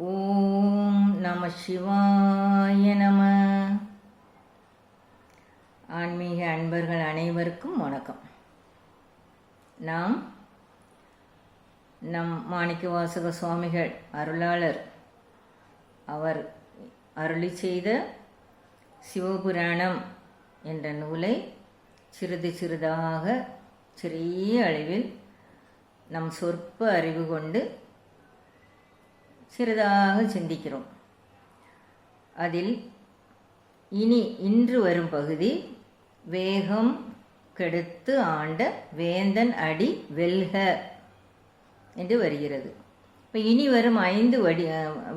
ஓம் நம சிவாய நம. ஆன்மீக அன்பர்கள் அனைவருக்கும் வணக்கம். நாம் நம் மாணிக்கவாசக சுவாமிகள் அருளாளர் அவர் அருளி செய்த சிவபுராணம் என்ற நூலை சிறிது சிறிதாக சிறிய அளவில் நம் சொற்ப அறிவு கொண்டு சிறிதாக சிந்திக்கிறோம். அதில் இன்று வரும் பகுதி வேகம் கெடுத்து ஆண்ட வேந்தன் அடி வெல்க என்று வருகிறது. இப்போ இனி வரும் 5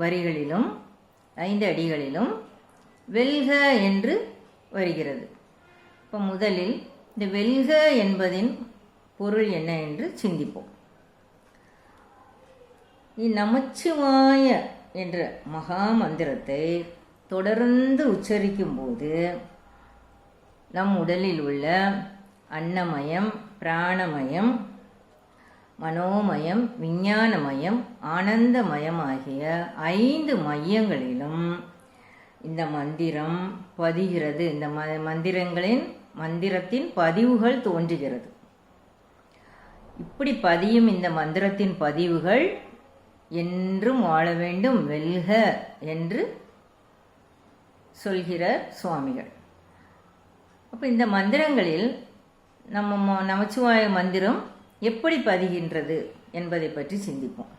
வரிகளிலும் 5 அடிகளிலும் வெல்க என்று வருகிறது. இப்போ முதலில் இந்த வெல்க என்பதின் பொருள் என்ன என்று சிந்திப்போம். நமச்சிவாய என்ற மகா மந்திரத்தை தொடர்ந்து உச்சரிக்கும் போது நம் உடலில் உள்ள அன்னமயம், பிராணமயம், மனோமயம், விஞ்ஞானமயம், ஆனந்தமயம் ஆகிய 5 மையங்களிலும் இந்த மந்திரம் பதிகிறது. இந்த மந்திரத்தின் பதிவுகள் தோன்றுகிறது. இப்படி பதியும் இந்த மந்திரத்தின் பதிவுகள் என்றும் வாழ வேண்டும், வெல்க என்று சொல்கிறார் சுவாமிகள். அப்போ இந்த மந்திரங்களில் நம்ம நமச்சிவாய மந்திரம் எப்படி பதிகின்றது என்பதை பற்றி சிந்திப்போம்.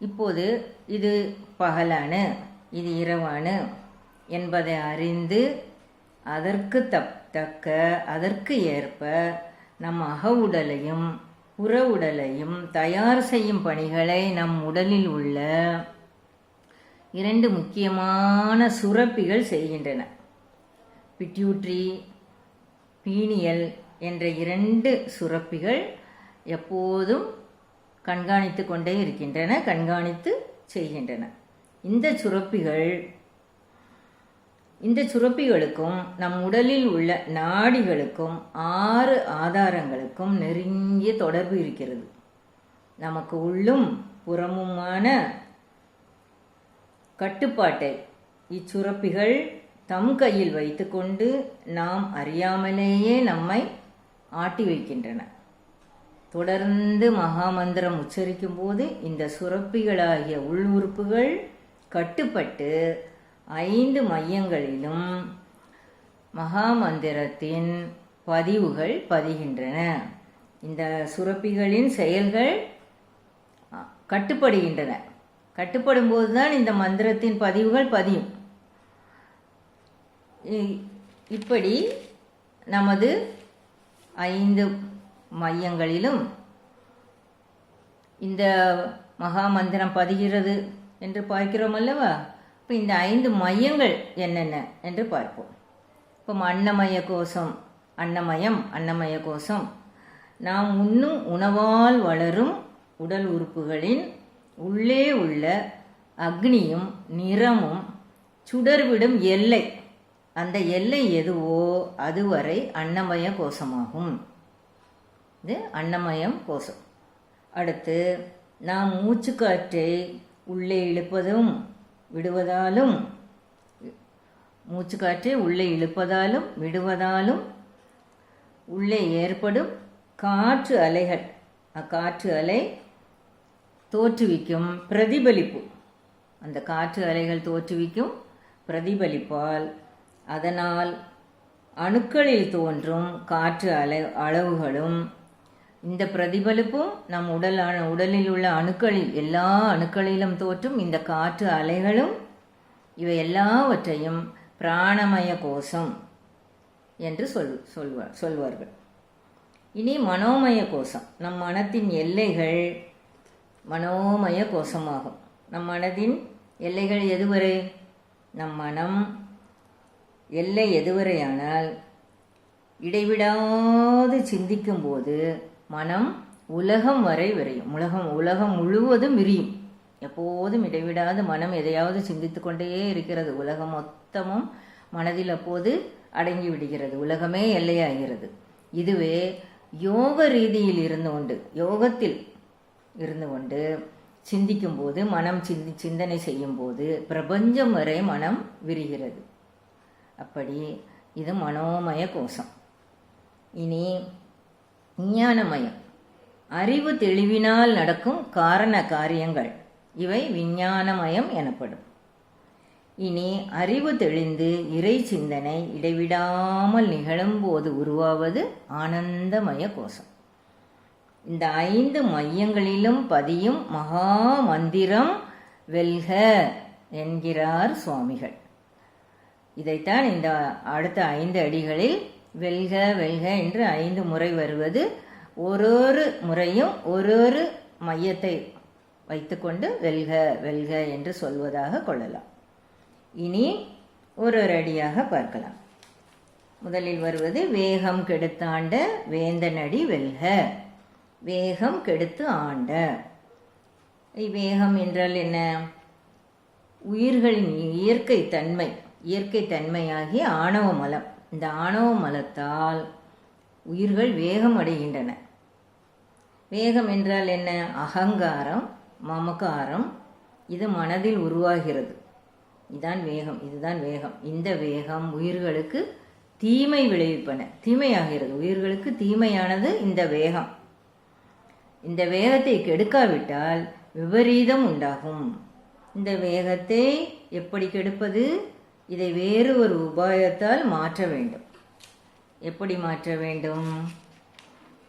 இப்போது இது பகலானு, இது இரவானு என்பதை அறிந்து அதற்கு தக்க அதற்கு ஏற்ப நம் அக உடலையும் புற உடலையும் தயார் செய்யும் பணிகளை நம் உடலில் உள்ள 2 முக்கியமான சுரப்பிகள் செய்கின்றன. பிட்யூட்ரி, பீனியல் என்ற 2 சுரப்பிகள் எப்போதும் கண்காணித்து கொண்டே இருக்கின்றன, கண்காணித்து செய்கின்றன. இந்த சுரப்பிகளுக்கும் நம் உடலில் உள்ள நாடிகளுக்கும் 6 ஆதாரங்களுக்கும் நெருங்கிய தொடர்பு இருக்கிறது. நமக்கு உள்ளும் புறமுமான கட்டுப்பாட்டை இச்சுரப்பிகள் தம் கையில் வைத்துக்கொண்டு நாம் அறியாமலேயே நம்மை ஆட்டி வைக்கின்றன. தொடர்ந்து மகாமந்திரம் உச்சரிக்கும் போது இந்த சுரப்பிகளாகிய உள் உறுப்புகள் கட்டுப்பட்டு 5 மையங்களிலும் மகாமந்திரத்தின் பதிவுகள் பதிகின்றன. இந்த சுரப்பிகளின் செயல்கள் கட்டுப்படுகின்றன. கட்டுப்படும் போதுதான் இந்த மந்திரத்தின் பதிவுகள் பதியும். இப்படி நமது 5 மையங்களிலும் இந்த மகாமந்திரம் பதிகிறது என்று பார்க்கிறோம் அல்லவா? இப்போ இந்த 5 மையங்கள் என்னென்ன என்று பார்ப்போம். இப்போ அன்னமய கோஷம் நாம் உண்ணும் உணவால் வளரும் உடல் உறுப்புகளின் உள்ளே உள்ள அக்னியும் நிறமும் சுடர்விடும் எல்லை. அந்த எல்லை எதுவோ அதுவரை அன்னமய கோஷமாகும். இது அன்னமயம் கோஷம். அடுத்து நாம் மூச்சுக்காற்றை உள்ளே இழுப்பதும் விடுவதாலும், மூச்சுக்காற்றை உள்ளே இழுப்பதாலும் விடுவதாலும் உள்ளே ஏற்படும் காற்று அலைகள், அக்காற்று அலை தோற்றுவிக்கும் பிரதிபலிப்பு, அந்த காற்று அலைகள் தோற்றுவிக்கும் பிரதிபலிப்பால் அதனால் அணுக்களில் தோன்றும் காற்று அளவுகளும் இந்த பிரதிபலிப்பும் நம் உடலில் உள்ள எல்லா அணுக்களிலும் தோற்றும் இந்த காற்று அலைகளும் இவை எல்லாவற்றையும் பிராணமய கோஷம் என்று சொல்வார்கள். இனி மனோமய கோஷம். நம் மனத்தின் எல்லைகள் மனோமய கோஷமாகும். நம் மனதின் எல்லைகள் எதுவரை? நம் மனம் எல்லை எதுவரையானால் இடைவிடாது சிந்திக்கும் போது மனம் உலகம் வரை விரையும். உலகம் முழுவதும் விரியும். எப்போதும் இடைவிடாது மனம் எதையாவது சிந்தித்து கொண்டே இருக்கிறது. உலகம் மொத்தமும் மனதில் அப்போது அடங்கி விடுகிறது. உலகமே எல்லையாகிறது. இதுவே யோக ரீதியில் யோகத்தில் இருந்து கொண்டு சிந்திக்கும் போது, மனம் சிந்தனை செய்யும் போது பிரபஞ்சம் வரை மனம் விரிகிறது. அப்படி இது மனோமய கோஷம். இனி விஞ்ஞானமயம், அறிவு தெளிவினால் நடக்கும் காரண காரியங்கள், இவை விஞ்ஞானமயம் எனப்படும். இனி அறிவு தெளிந்து இறை சிந்தனை இடைவிடாமல் நிகழும் போது உருவாவது ஆனந்தமய கோஷம். இந்த 5 மையங்களிலும் பதியும் மகா மந்திரம் வெல்க என்கிறார் சுவாமிகள். இதைத்தான் இந்த அடுத்த 5 அடிகளில் வெல்க வெல்க என்று 5 முறை வருவது. ஒரு முறையும் ஒரு மையத்தை வைத்துக்கொண்டு வெல்க வெல்க என்று சொல்வதாக கொள்ளலாம். இனி ஒரு அடியாக பார்க்கலாம். முதலில் வருவது வேகம் கெடுத்தாண்ட வேந்தனடி வெல்க. வேகம் கெடுத்து ஆண்ட. வேகம் என்றால் என்ன? உயிர்களின் இயற்கை தன்மையாகிய ஆணவ மலம். இந்த ஆணவ மலத்தால் உயிர்கள் வேகம் அடைகின்றன. வேகம் என்றால் என்ன? அகங்காரம், மமகாரம், இது மனதில் உருவாகிறது. இதுதான் வேகம். இந்த வேகம் உயிர்களுக்கு தீமை விளைவிப்பன, தீமையாகிறது. உயிர்களுக்கு தீமையானது இந்த வேகம். இந்த வேகத்தை கெடுக்காவிட்டால் விபரீதம் உண்டாகும். இந்த வேகத்தை எப்படி கெடுப்பது? இதை வேறு ஒரு உபாயத்தால் மாற்ற வேண்டும். எப்படி மாற்ற வேண்டும்?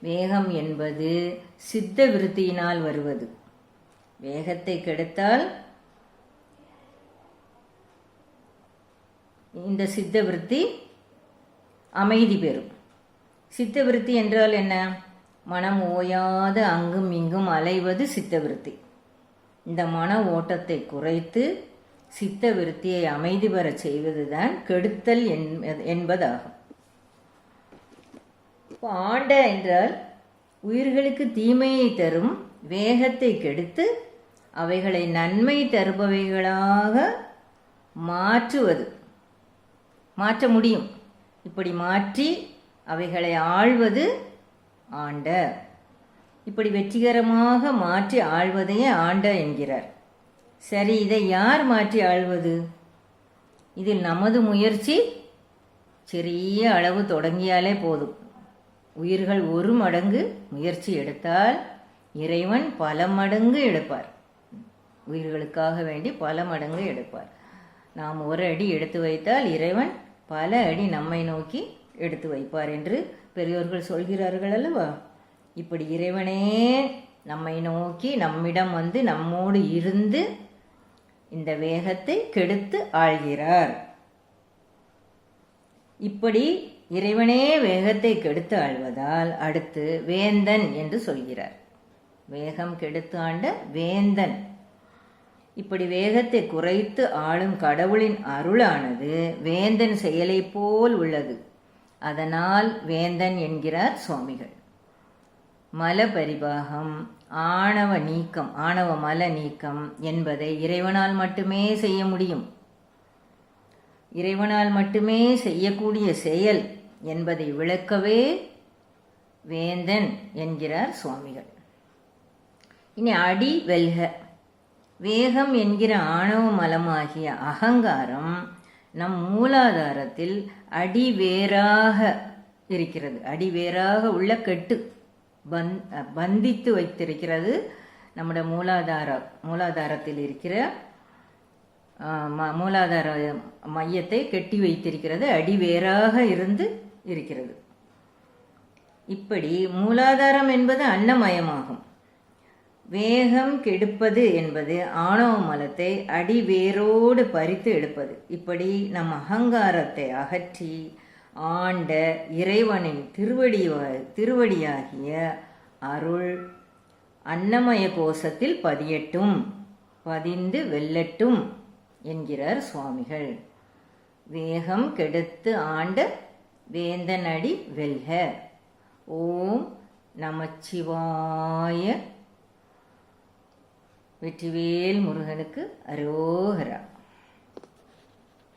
வேகம் என்பது சித்த விருத்தியினால் வருவது. வேகத்தை கெடுத்தால் இந்த சித்த விருத்தி அமைதி பெறும். சித்த விருத்தி என்றால் என்ன? மனம் ஓயாத அங்கும் இங்கும் அலைவது சித்த விருத்தி. இந்த மன ஓட்டத்தை குறைத்து சித்த விருத்தியை அமைதி பெற செய்வதுதான் கெடுத்தல் என்பதாகும். ஆண்ட என்றால் உயிர்களுக்கு தீமையை தரும் வேகத்தை கெடுத்து அவைகளை நன்மை தருபவைகளாக மாற்ற முடியும். இப்படி மாற்றி அவைகளை ஆள்வது ஆண்ட. இப்படி வெற்றிகரமாக மாற்றி ஆள்வதையே ஆண்ட என்கிறார். சரி, இதை யார் மாற்றி ஆள்வது? இதில் நமது முயற்சி சிறிய அளவு தொடங்கியாலே போதும். உயிர்கள் 1 மடங்கு முயற்சி எடுத்தால் இறைவன் பல மடங்கு எடுப்பார். உயிர்களுக்காக வேண்டி பல மடங்கு எடுப்பார். நாம் 1 அடி எடுத்து வைத்தால் இறைவன் பல அடி நம்மை நோக்கி எடுத்து வைப்பார் என்று பெரியோர்கள் சொல்கிறார்கள் அல்லவா? இப்படி இறைவனே நம்மை நோக்கி நம்மிடம் வந்து நம்மோடு இருந்து இந்த வேகத்தை கெடுத்து ஆள்கிறார். இப்படி இறைவனே வேகத்தை கெடுத்து ஆள்வதால் அடுத்து வேந்தன் என்று சொல்கிறார். வேகம் கெடுத்து ஆண்ட வேந்தன். இப்படி வேகத்தை குறைத்து ஆளும் கடவுளின் அருளானது வேந்தன் செயலை போல் உள்ளது. அதனால் வேந்தன் என்கிறார் சுவாமிகள். மல பரிபாகம், ஆணவ மல நீக்கம் என்பதை இறைவனால் மட்டுமே செய்ய முடியும். இறைவனால் மட்டுமே செய்யக்கூடிய செயல் என்பதை விளக்கவே வேந்தன் என்கிறார் சுவாமிகள். இனி அடி வெல்க. வேகம் என்கிற ஆணவ மலமாகிய அகங்காரம் நம் மூலாதாரத்தில் அடிவேராக இருக்கிறது. அடிவேராக உள்ள கெட்டு பந்தித்து வைத்திருக்கிறது. நம்முடைய மூலாதாரத்தில் இருக்கிற மூலாதார மையத்தை கெட்டி வைத்திருக்கிறது. அடிவேராக இருந்து இருக்கிறது. இப்படி மூலாதாரம் என்பது அன்னமயமாகும். வேகம் கெடுப்பது என்பது ஆணவ மலத்தை அடிவேரோடு பறித்து எடுப்பது. இப்படி நம் அகங்காரத்தை அகற்றி ஆண்ட இறைவனின் திருவடியாகிய அருள் அன்னமய கோஷத்தில் பதிந்து வெல்லட்டும் என்கிறார் சுவாமிகள். வேகம் கெடுத்து ஆண்ட வேந்தனடி வெல்க. ஓம் நமச்சிவாய. வெற்றிவேல் முருகனுக்கு அரோகரா.